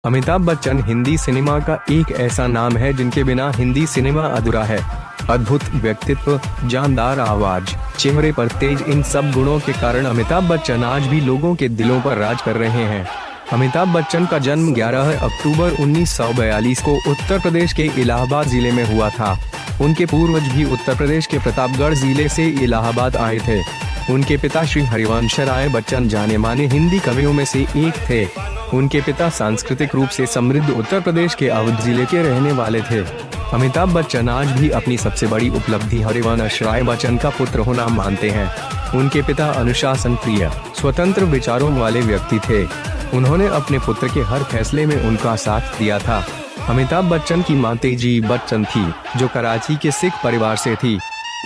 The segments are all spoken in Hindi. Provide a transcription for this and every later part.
अमिताभ बच्चन हिंदी सिनेमा का एक ऐसा नाम है जिनके बिना हिंदी सिनेमा अधूरा है। अद्भुत व्यक्तित्व, जानदार आवाज, चेहरे पर तेज, इन सब गुणों के कारण अमिताभ बच्चन आज भी लोगों के दिलों पर राज कर रहे हैं। अमिताभ बच्चन का जन्म 11 अक्टूबर 1942 को उत्तर प्रदेश के इलाहाबाद जिले में हुआ था। उनके पूर्वज भी उत्तर प्रदेश के प्रतापगढ़ जिले से इलाहाबाद आए थे। उनके पिता श्री हरिवंश राय बच्चन जाने माने हिंदी कवियों में से एक थे। उनके पिता सांस्कृतिक रूप से समृद्ध उत्तर प्रदेश के अवध जिले के रहने वाले थे। अमिताभ बच्चन आज भी अपनी सबसे बड़ी उपलब्धि हरिवंश राय बच्चन का पुत्र होना मानते हैं। उनके पिता अनुशासन प्रिय, स्वतंत्र विचारों वाले व्यक्ति थे। उन्होंने अपने पुत्र के हर फैसले में उनका साथ दिया था। अमिताभ बच्चन की मां तेजी बच्चन थी, जो कराची के सिख परिवार से थी।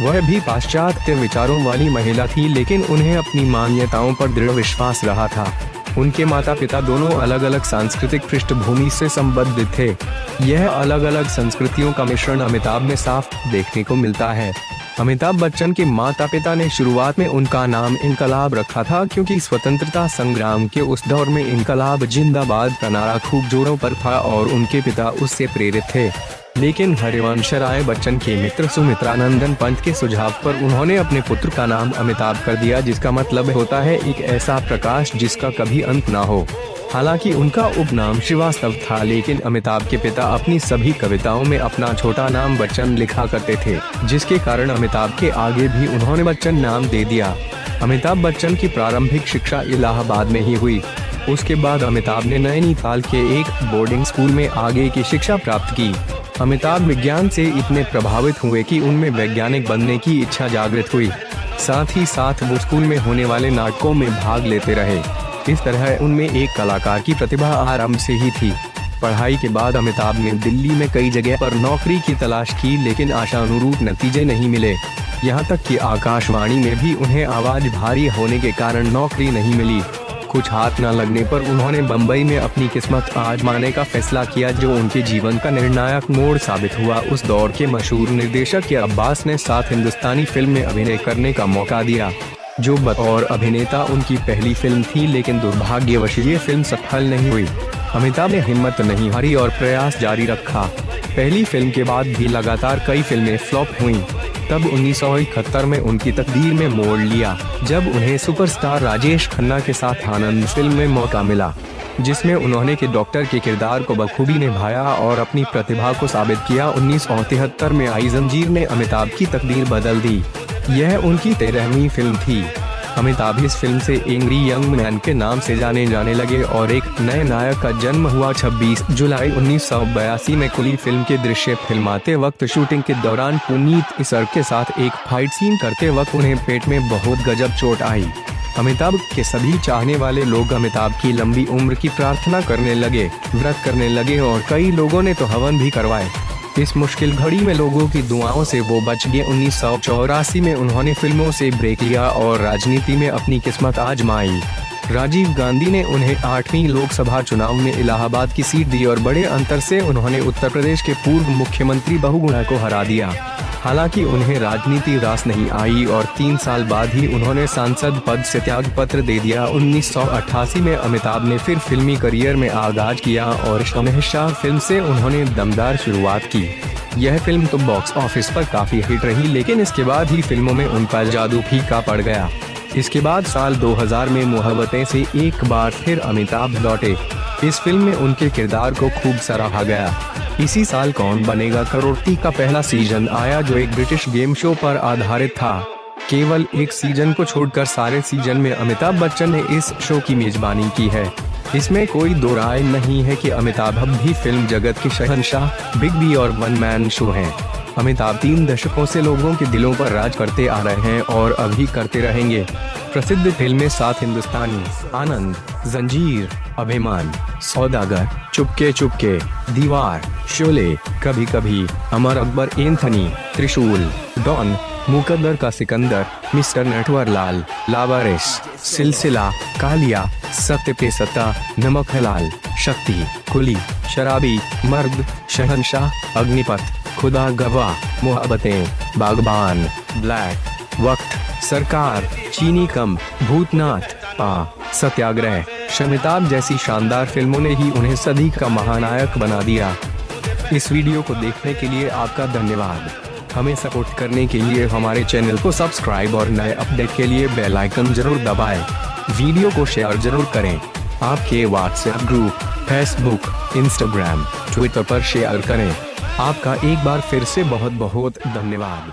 वह भी पाश्चात्य विचारों वाली महिला थी, लेकिन उन्हें अपनी मान्यताओं पर दृढ़ विश्वास रहा था। उनके माता पिता दोनों अलग अलग सांस्कृतिक पृष्ठभूमि से संबद्ध थे। यह अलग अलग संस्कृतियों का मिश्रण अमिताभ में साफ देखने को मिलता है। अमिताभ बच्चन के माता पिता ने शुरुआत में उनका नाम इनकलाब रखा था, क्योंकि स्वतंत्रता संग्राम के उस दौर में इनकलाब जिंदाबाद का नारा खूब जोरों पर था और उनके पिता उससे प्रेरित थे। लेकिन हरिवंश राय बच्चन के मित्र सुमित्रानंदन पंत के सुझाव पर उन्होंने अपने पुत्र का नाम अमिताभ कर दिया, जिसका मतलब होता है एक ऐसा प्रकाश जिसका कभी अंत ना हो। हालांकि उनका उपनाम श्रीवास्तव था, लेकिन अमिताभ के पिता अपनी सभी कविताओं में अपना छोटा नाम बच्चन लिखा करते थे, जिसके कारण अमिताभ के आगे भी उन्होंने बच्चन नाम दे दिया। अमिताभ बच्चन की प्रारंभिक शिक्षा इलाहाबाद में ही हुई। उसके बाद अमिताभ ने नैनीताल के एक बोर्डिंग स्कूल में आगे की शिक्षा प्राप्त की। अमिताभ विज्ञान से इतने प्रभावित हुए कि उनमें वैज्ञानिक बनने की इच्छा जागृत हुई। साथ ही साथ वो स्कूल में होने वाले नाटकों में भाग लेते रहे। इस तरह उनमें एक कलाकार की प्रतिभा आरंभ से ही थी। पढ़ाई के बाद अमिताभ ने दिल्ली में कई जगह पर नौकरी की तलाश की, लेकिन आशानुरूप नतीजे नहीं मिले। यहाँ तक कि आकाशवाणी में भी उन्हें आवाज भारी होने के कारण नौकरी नहीं मिली। कुछ हाथ न लगने पर उन्होंने बम्बई में अपनी किस्मत आजमाने का फैसला किया, जो उनके जीवन का निर्णायक मोड़ साबित हुआ। उस दौर के मशहूर निर्देशक के अब्बास ने साथ हिंदुस्तानी फिल्म में अभिनय करने का मौका दिया, जो बतौर अभिनेता उनकी पहली फिल्म थी, लेकिन दुर्भाग्यवश ये फिल्म सफल नहीं हुई। अमिताभ ने हिम्मत नहीं हारी और प्रयास जारी रखा। पहली फिल्म के बाद भी लगातार कई फिल्में फ्लॉप हुईं। तब 1971 में उनकी तकदीर में मोड़ लिया, जब उन्हें सुपरस्टार राजेश खन्ना के साथ आनंद फिल्म में मौका मिला, जिसमें उन्होंने के डॉक्टर के किरदार को बखूबी निभाया और अपनी प्रतिभा को साबित किया। 1973 में आई जंजीर ने अमिताभ की तकदीर बदल दी। यह उनकी 13वीं फिल्म थी। अमिताभ इस फिल्म से एंग्री यंग मैन के नाम से जाने जाने और एक नए नायक का जन्म हुआ। 26 जुलाई 1982 में खुली फिल्म के दृश्य फिल्माते वक्त शूटिंग के दौरान पुनीत इसर के साथ एक फाइट सीन करते वक्त उन्हें पेट में बहुत गजब चोट आई। अमिताभ के सभी चाहने वाले लोग अमिताभ की लंबी उम्र की प्रार्थना करने लगे, व्रत करने लगे और कई लोगों ने तो हवन भी करवाए। इस मुश्किल घड़ी में लोगों की दुआओं से वो बच गए। 1984 में उन्होंने फिल्मों से ब्रेक लिया और राजनीति में अपनी किस्मत आजमाई। राजीव गांधी ने उन्हें 8वीं लोकसभा चुनाव में इलाहाबाद की सीट दी और बड़े अंतर से उन्होंने उत्तर प्रदेश के पूर्व मुख्यमंत्री बहुगुणा को हरा दिया। हालांकि उन्हें राजनीति रास नहीं आई और 3 साल बाद ही उन्होंने सांसद पद से त्याग पत्र दे दिया। 1988 में अमिताभ ने फिर फिल्मी करियर में आगाज किया और शहंशाह फिल्म से उन्होंने दमदार शुरुआत की। यह फिल्म तो बॉक्स ऑफिस पर काफी हिट रही, लेकिन इसके बाद ही फिल्मों में उनका जादू फीका पड़ गया। इसके बाद साल 2000 में मोहब्बतें से एक बार फिर अमिताभ लौटे। इस फिल्म में उनके किरदार को खूब सराहा गया। इसी साल कौन बनेगा करोड़पति का पहला सीजन आया, जो एक ब्रिटिश गेम शो पर आधारित था। केवल एक सीजन को छोड़कर सारे सीजन में अमिताभ बच्चन ने इस शो की मेजबानी की है। इसमें कोई दो राय नहीं है कि अमिताभ अब भी फिल्म जगत के शहंशाह, बिग बी और वन मैन शो हैं। अमिताभ 3 दशकों से लोगों के दिलों पर राज करते आ रहे हैं और अभी करते रहेंगे। प्रसिद्ध फिल्में साथ हिंदुस्तानी, आनंद, जंजीर, अभिमान, सौदागर, चुपके चुपके, दीवार, शोले, कभी कभी, अमर अकबर एंथनी, त्रिशूल, डॉन, मुकद्दर का सिकंदर, मिस्टर नटवरलाल, लावारिस, सिलसिला, कालिया, सत्य पे सत्ता, नमक हलाल, शक्ति, कुली, शराबी, मर्द, शहंशाह, अग्निपथ, खुदा गवाह, मोहब्बतें, बागबान, ब्लैक, वक्त, सरकार, चीनी कम, भूतनाथ, पा, सत्याग्रह, अमिताभ जैसी शानदार फिल्मों ने ही उन्हें सदी का महानायक बना दिया। इस वीडियो को देखने के लिए आपका धन्यवाद। हमें सपोर्ट करने के लिए हमारे चैनल को सब्सक्राइब और नए अपडेट के लिए बेल आइकन जरूर दबाएं। वीडियो को शेयर जरूर करें। आपके WhatsApp group, Facebook, Instagram, Twitter पर शेयर करें। आपका एक बार फिर से बहुत बहुत धन्यवाद।